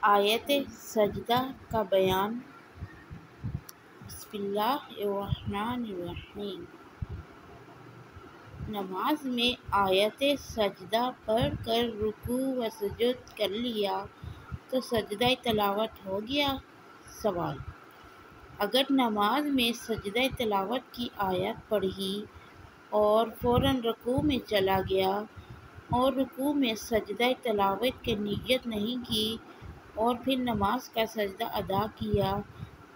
آیت سجدہ کا بیان۔ بسم اللہ الرحمن الرحیم۔ نماز میں آیت سجدہ پڑھ کر رکوع و سجود کر لیا تو سجدہ تلاوت ہو گیا؟ سوال: اگر نماز میں سجدہ تلاوت کی آیت پڑھی اور فوراً رکوع میں چلا گیا اور رکوع میں سجدہ تلاوت کی نیت نہیں کی اور پھر نماز کا سجدہ ادا کیا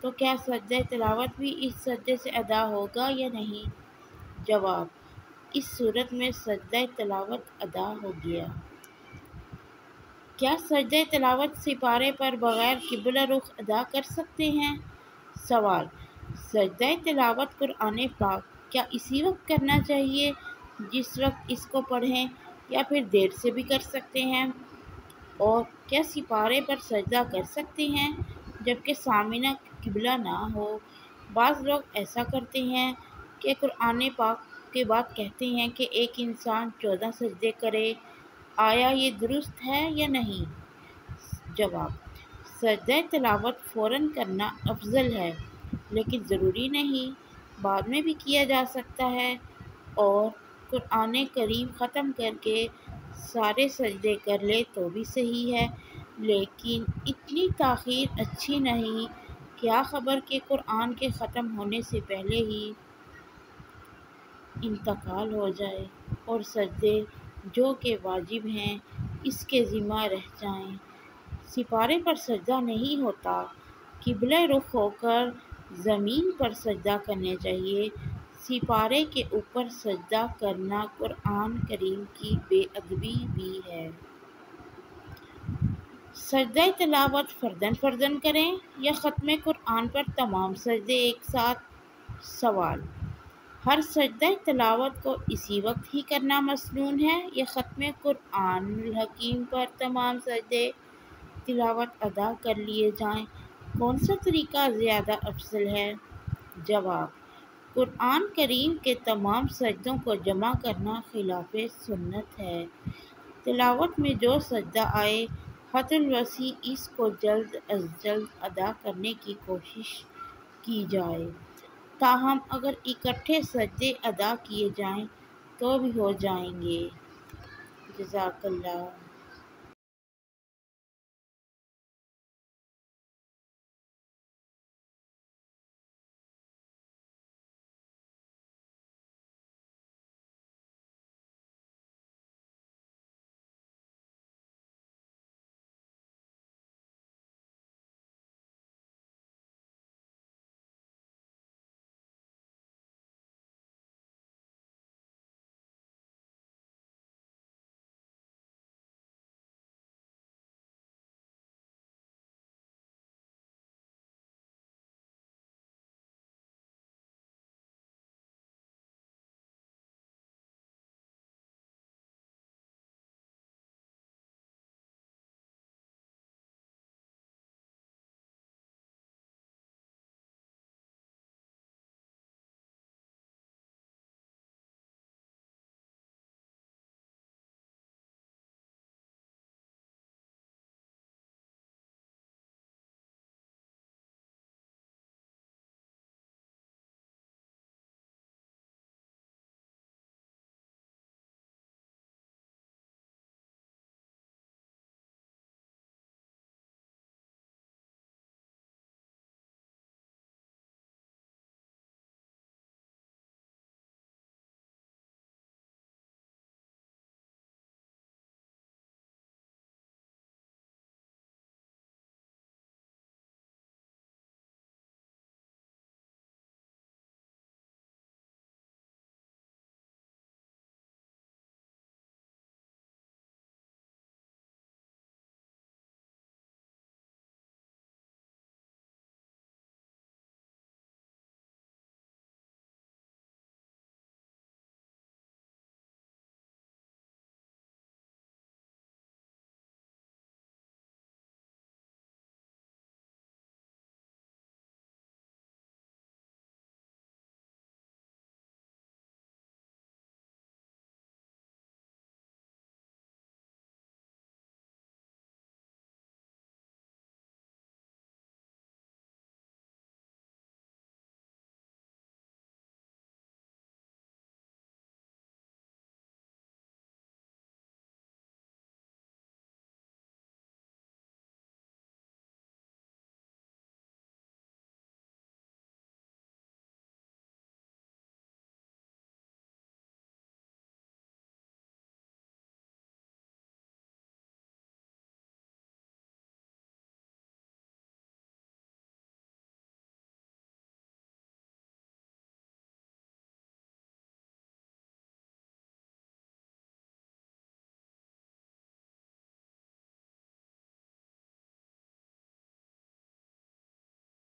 تو کیا سجدہ تلاوت بھی اس سجدے سے ادا ہوگا یا نہیں؟ جواب: اس صورت میں سجدہ تلاوت ادا ہو گیا۔ کیا سجدہ تلاوت سپارے پر بغیر قبلہ رخ ادا کر سکتے ہیں؟ سوال: سجدہ تلاوت قرآن پاک کیا اسی وقت کرنا چاہیے جس وقت اس کو پڑھیں یا پھر دیر سے بھی کر سکتے ہیں؟ اور کیا سپارے پر سجدہ کر سکتے ہیں جبکہ سامنے قبلہ نہ ہو؟ بعض لوگ ایسا کرتے ہیں کہ قرآن پاک کے بعد کہتے ہیں کہ ایک انسان 14 سجدے کرے، آیا یہ درست ہے یا نہیں؟ جواب: سجدہ تلاوت فوراً کرنا افضل ہے لیکن ضروری نہیں، بعد میں بھی کیا جا سکتا ہے، اور قرآن کریم ختم کر کے سارے سجدے کر لے تو بھی صحیح ہے، لیکن اتنی تاخیر اچھی نہیں۔ کیا خبر کہ قرآن کے ختم ہونے سے پہلے ہی انتقال ہو جائے اور سجدے جو کہ واجب ہیں اس کے ذمہ رہ جائیں۔ سپارے پر سجدہ نہیں ہوتا، قبلہ رخ ہو کر زمین پر سجدہ کرنا چاہیے۔ سپارے کے اوپر سجدہ کرنا قرآن کریم کی بے ادبی بھی ہے۔ سجدہ تلاوت فرداً کریں یا ختم قرآن پر تمام سجدے ایک ساتھ؟ سوال: ہر سجدہ تلاوت کو اسی وقت ہی کرنا مسنون ہے یا ختم قرآن الحکیم پر تمام سجدے تلاوت ادا کر لیے جائیں؟ کون سا طریقہ زیادہ افضل ہے؟ جواب: قرآن کریم کے تمام سجدوں کو جمع کرنا خلاف سنت ہے۔ تلاوت میں جو سجدہ آئے حد الوسع اس کو جلد از جلد ادا کرنے کی کوشش کی جائے، تاہم اگر اکٹھے سجدے ادا کیے جائیں تو بھی ہو جائیں گے۔ جزاک اللہ۔